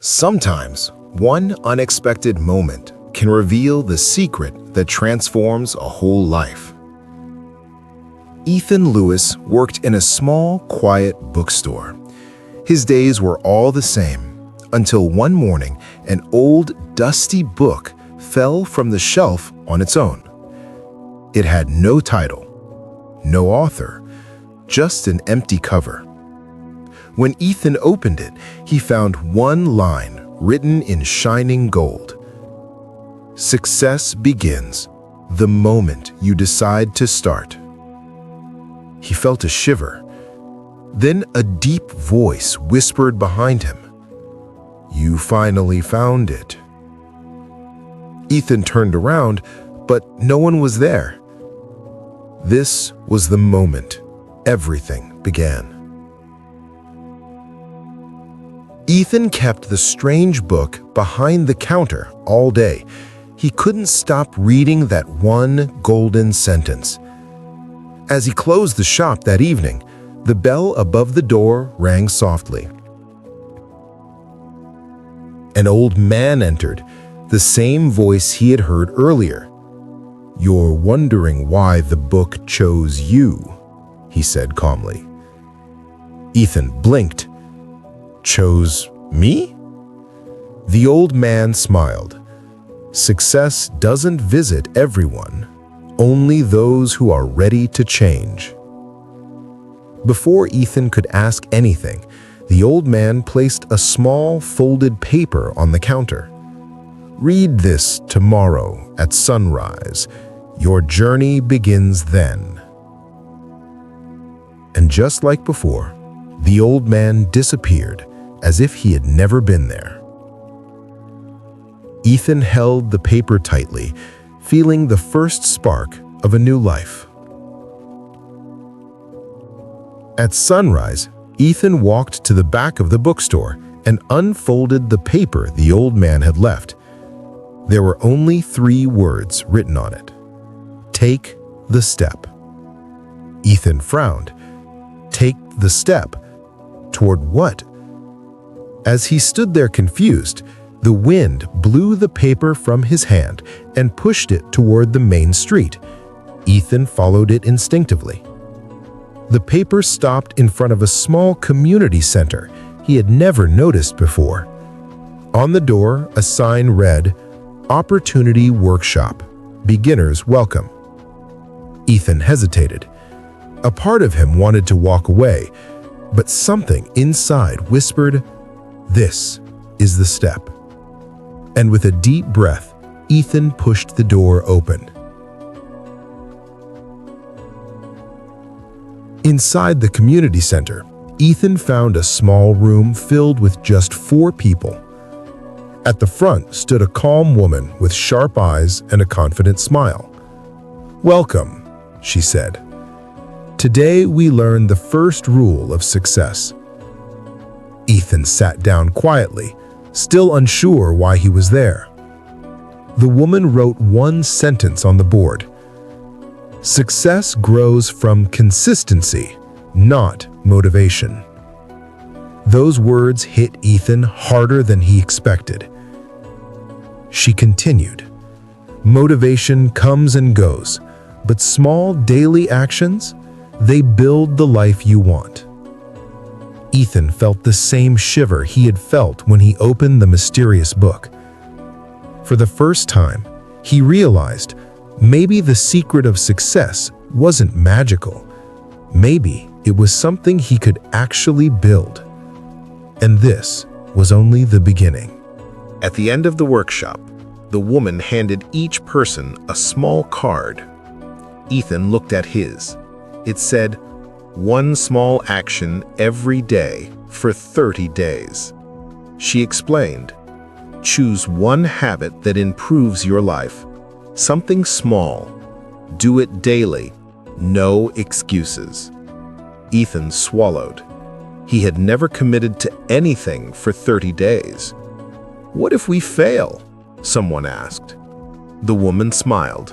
Sometimes, one unexpected moment can reveal the secret that transforms a whole life. Ethan Lewis worked in a small, quiet bookstore. His days were all the same, until one morning an old, dusty book fell from the shelf on its own. It had no title, no author, just an empty cover. When Ethan opened it, he found one line written in shining gold. Success begins the moment you decide to start. He felt a shiver. Then a deep voice whispered behind him, "You finally found it." Ethan turned around, but no one was there. This was the moment everything began. Ethan kept the strange book behind the counter all day. He couldn't stop reading that one golden sentence. As he closed the shop that evening, the bell above the door rang softly. An old man entered, the same voice he had heard earlier. "You're wondering why the book chose you," he said calmly. Ethan blinked. "Chose me?" The old man smiled. "Success doesn't visit everyone, only those who are ready to change." Before Ethan could ask anything, the old man placed a small folded paper on the counter. "Read this tomorrow at sunrise. Your journey begins then." And just like before, the old man disappeared as if he had never been there. Ethan held the paper tightly, feeling the first spark of a new life. At sunrise, Ethan walked to the back of the bookstore and unfolded the paper the old man had left. There were only 3 words written on it. "Take the step." Ethan frowned. Take the step? Toward what? As he stood there confused, the wind blew the paper from his hand and pushed it toward the main street. Ethan followed it instinctively. The paper stopped in front of a small community center he had never noticed before. On the door, a sign read, "Opportunity Workshop, Beginners Welcome." Ethan hesitated. A part of him wanted to walk away, but something inside whispered, "This is the step." And with a deep breath, Ethan pushed the door open. Inside the community center, Ethan found a small room filled with just 4 people. At the front stood a calm woman with sharp eyes and a confident smile. "Welcome," she said. "Today we learn the first rule of success." Ethan sat down quietly, still unsure why he was there. The woman wrote one sentence on the board. "Success grows from consistency, not motivation." Those words hit Ethan harder than he expected. She continued, "Motivation comes and goes, but small daily actions, they build the life you want." Ethan felt the same shiver he had felt when he opened the mysterious book. For the first time, he realized maybe the secret of success wasn't magical. Maybe it was something he could actually build. And this was only the beginning. At the end of the workshop, the woman handed each person a small card. Ethan looked at his. It said, "One small action every day for 30 days. She explained, "Choose one habit that improves your life. Something small. Do it daily. No excuses." Ethan swallowed. He had never committed to anything for 30 days. "What if we fail?" someone asked. The woman smiled.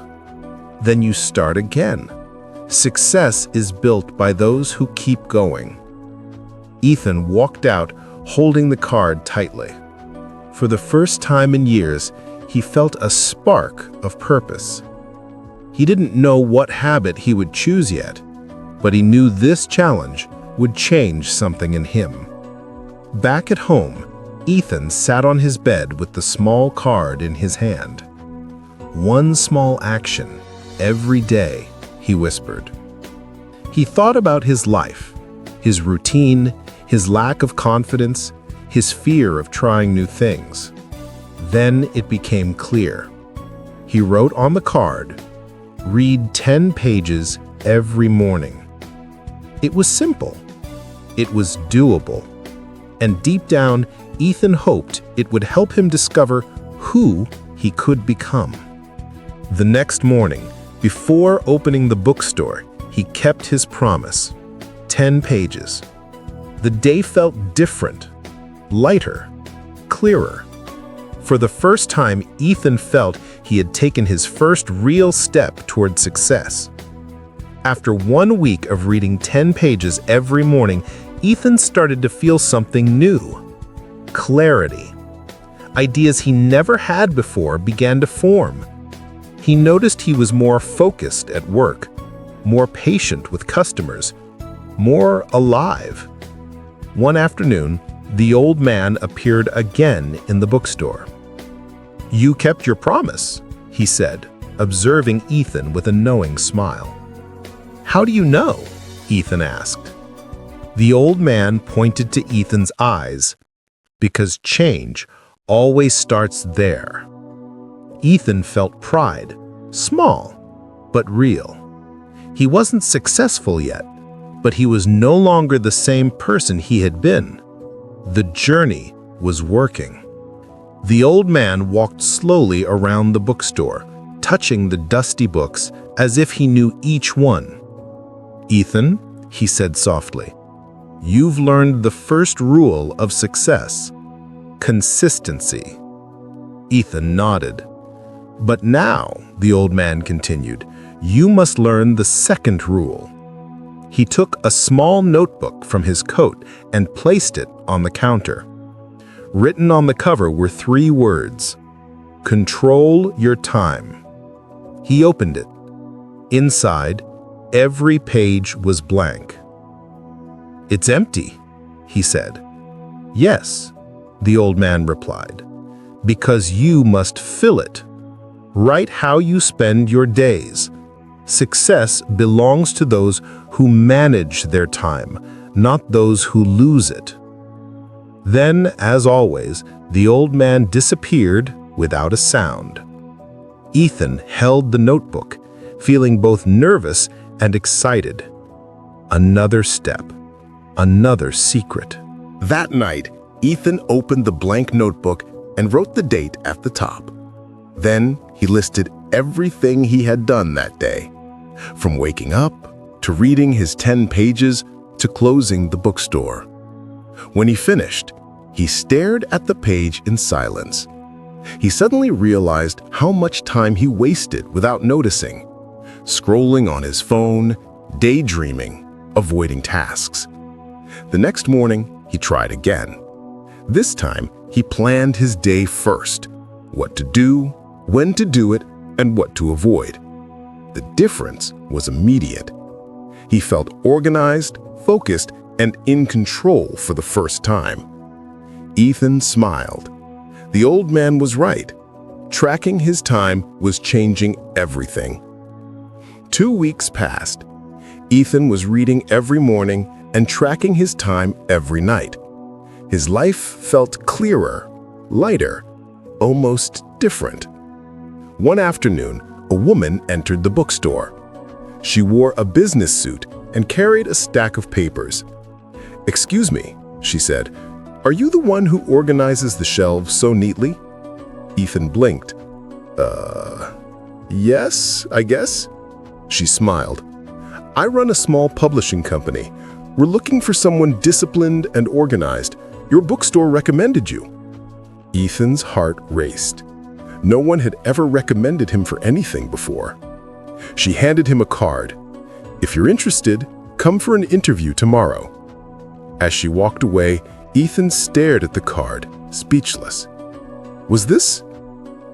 "Then you start again. Success is built by those who keep going." Ethan walked out, holding the card tightly. For the first time in years, he felt a spark of purpose. He didn't know what habit he would choose yet, but he knew this challenge would change something in him. Back at home, Ethan sat on his bed with the small card in his hand. "One small action, every day," he whispered. He thought about his life, his routine, his lack of confidence, his fear of trying new things. Then it became clear. He wrote on the card, "Read 10 pages every morning." It was simple. It was doable. And deep down, Ethan hoped it would help him discover who he could become. The next morning, before opening the bookstore, he kept his promise. 10 pages. The day felt different, lighter, clearer. For the first time, Ethan felt he had taken his first real step toward success. After 1 week of reading 10 pages every morning, Ethan started to feel something new. Clarity. Ideas he never had before began to form. He noticed he was more focused at work, more patient with customers, more alive. One afternoon, the old man appeared again in the bookstore. "You kept your promise," he said, observing Ethan with a knowing smile. "How do you know?" Ethan asked. The old man pointed to Ethan's eyes, because change always starts there. Ethan felt pride, small, but real. He wasn't successful yet, but he was no longer the same person he had been. The journey was working. The old man walked slowly around the bookstore, touching the dusty books as if he knew each one. "Ethan," he said softly, "you've learned the first rule of success: consistency." Ethan nodded. "But now," the old man continued, "you must learn the second rule." He took a small notebook from his coat and placed it on the counter. Written on the cover were 3 words: "Control your time." He opened it. Inside, every page was blank. "It's empty," he said. "Yes," the old man replied, "because you must fill it. Write how you spend your days. Success belongs to those who manage their time, not those who lose it." Then, as always, the old man disappeared without a sound. Ethan held the notebook, feeling both nervous and excited. Another step, another secret. That night, Ethan opened the blank notebook and wrote the date at the top. Then he listed everything he had done that day, from waking up to reading his 10 pages to closing the bookstore. When he finished, he stared at the page in silence. He suddenly realized how much time he wasted without noticing, scrolling on his phone, daydreaming, avoiding tasks. The next morning, he tried again. This time, he planned his day first: what to do, when to do it, and what to avoid. The difference was immediate. He felt organized, focused, and in control for the first time. Ethan smiled. The old man was right. Tracking his time was changing everything. 2 weeks passed. Ethan was reading every morning and tracking his time every night. His life felt clearer, lighter, almost different. One afternoon, a woman entered the bookstore. She wore a business suit and carried a stack of papers. "Excuse me," she said, "are you the one who organizes the shelves so neatly?" Ethan blinked. Yes, I guess." She smiled. "I run a small publishing company. We're looking for someone disciplined and organized. Your bookstore recommended you." Ethan's heart raced. No one had ever recommended him for anything before. She handed him a card. "If you're interested, come for an interview tomorrow." As she walked away, Ethan stared at the card, speechless. Was this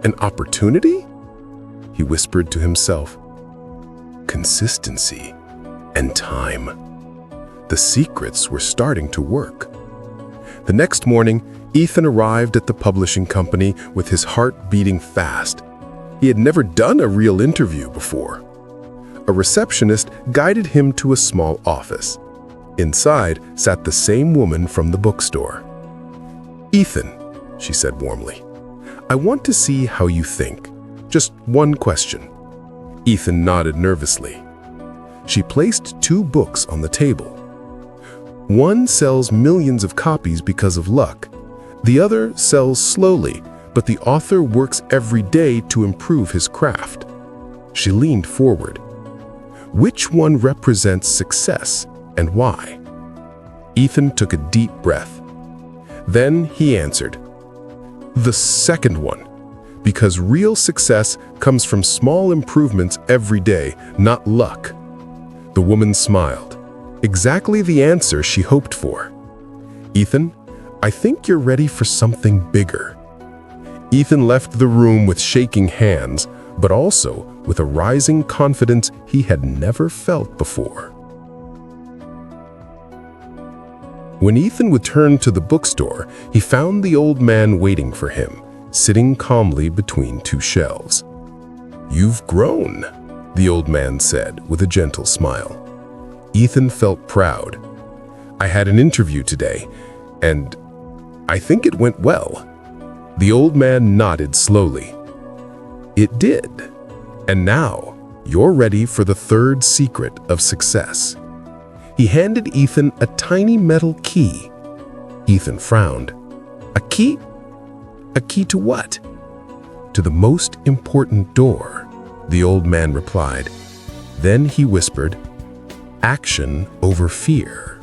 an opportunity? He whispered to himself. Consistency and time. The secrets were starting to work. The next morning, Ethan arrived at the publishing company with his heart beating fast. He had never done a real interview before. A receptionist guided him to a small office. Inside sat the same woman from the bookstore. "Ethan," she said warmly, "I want to see how you think. Just one question." Ethan nodded nervously. She placed 2 books on the table. One sells millions of copies because of luck. The other sells slowly, but the author works every day to improve his craft. She leaned forward. Which one represents success and why? Ethan took a deep breath. Then he answered, "The second one, because real success comes from small improvements every day, not luck." The woman smiled. Exactly the answer she hoped for. "Ethan, I think you're ready for something bigger." Ethan left the room with shaking hands, but also with a rising confidence he had never felt before. When Ethan returned to the bookstore, he found the old man waiting for him, sitting calmly between 2 shelves. "You've grown," the old man said with a gentle smile. Ethan felt proud. "I had an interview today, and I think it went well." The old man nodded slowly. "It did. And now, you're ready for the 3rd secret of success." He handed Ethan a tiny metal key. Ethan frowned. "A key? A key to what?" "To the most important door," the old man replied. Then he whispered, "Action over fear."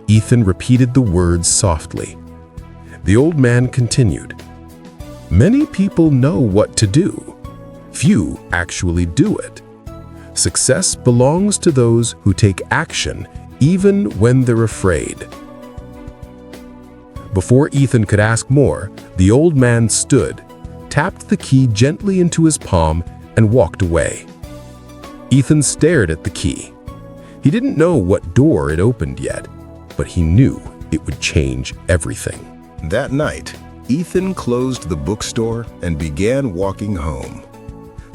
Ethan repeated the words softly. The old man continued, "Many people know what to do. Few actually do it. Success belongs to those who take action even when they're afraid." Before Ethan could ask more, the old man stood, tapped the key gently into his palm, and walked away. Ethan stared at the key. He didn't know what door it opened yet, but he knew it would change everything. That night, Ethan closed the bookstore and began walking home.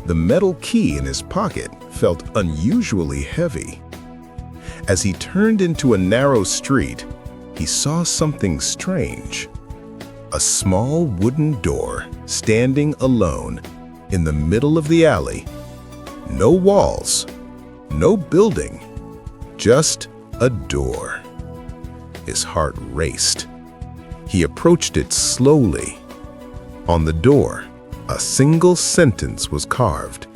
The metal key in his pocket felt unusually heavy. As he turned into a narrow street, he saw something strange. A small wooden door standing alone in the middle of the alley. No walls, no building, just a door. His heart raced. He approached it slowly. On the door, a single sentence was carved.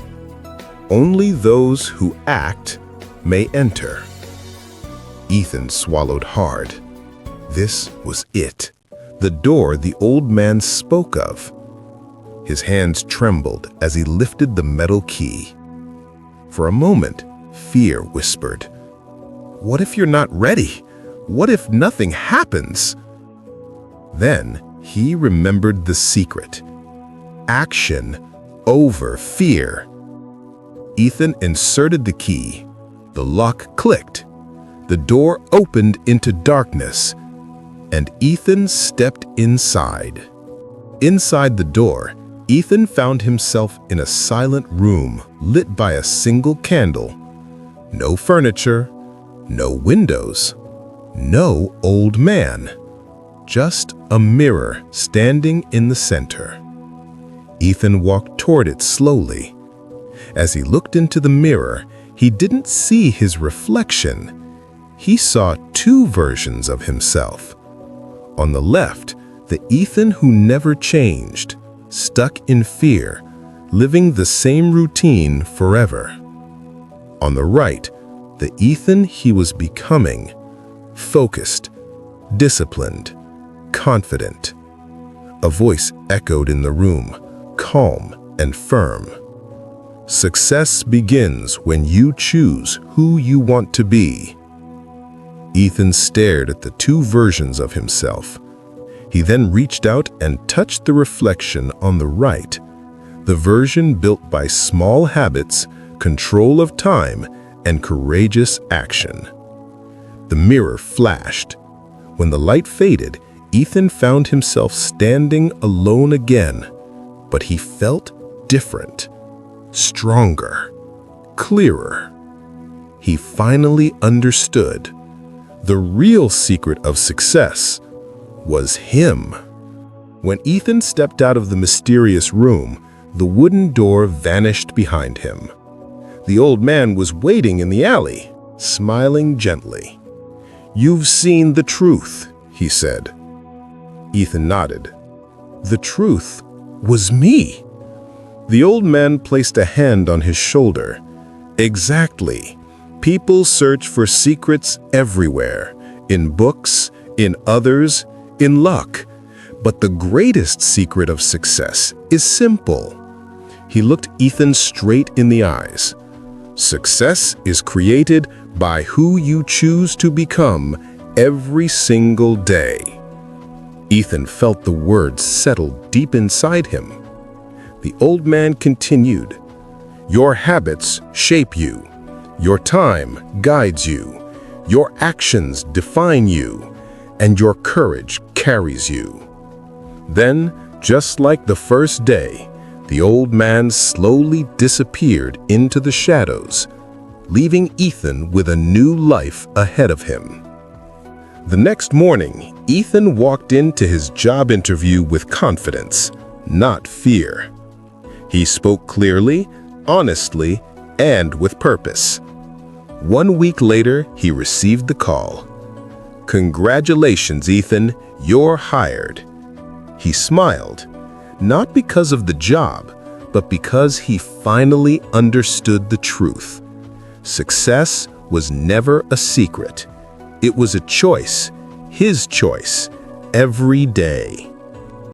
"Only those who act may enter." Ethan swallowed hard. This was it, the door the old man spoke of. His hands trembled as he lifted the metal key. For a moment, fear whispered, "What if you're not ready? What if nothing happens?" Then he remembered the secret. Action over fear. Ethan inserted the key. The lock clicked. The door opened into darkness, and Ethan stepped inside. Inside the door, Ethan found himself in a silent room lit by a single candle. No furniture, no windows, no old man. Just a mirror standing in the center. Ethan walked toward it slowly. As he looked into the mirror, he didn't see his reflection. He saw 2 versions of himself. On the left, the Ethan who never changed, stuck in fear, living the same routine forever. On the right, the Ethan he was becoming, focused, disciplined, confident. A voice echoed in the room, calm and firm. "Success begins when you choose who you want to be." Ethan stared at the 2 versions of himself. He then reached out and touched the reflection on the right, the version built by small habits, control of time, and courageous action. The mirror flashed. When the light faded, Ethan found himself standing alone again, but he felt different, stronger, clearer. He finally understood. The real secret of success was him. When Ethan stepped out of the mysterious room, the wooden door vanished behind him. The old man was waiting in the alley, smiling gently. "You've seen the truth," he said. Ethan nodded. "The truth was me." The old man placed a hand on his shoulder. "Exactly. People search for secrets everywhere, in books, in others, in luck. But the greatest secret of success is simple." He looked Ethan straight in the eyes. "Success is created by who you choose to become every single day." Ethan felt the words settle deep inside him. The old man continued, "Your habits shape you. Your time guides you. Your actions define you. And your courage carries you." Then, just like the first day, the old man slowly disappeared into the shadows, leaving Ethan with a new life ahead of him. The next morning, Ethan walked into his job interview with confidence, not fear. He spoke clearly, honestly, and with purpose. 1 week later, he received the call. "Congratulations, Ethan, you're hired." He smiled, not because of the job, but because he finally understood the truth. Success was never a secret. It was a choice, his choice, every day.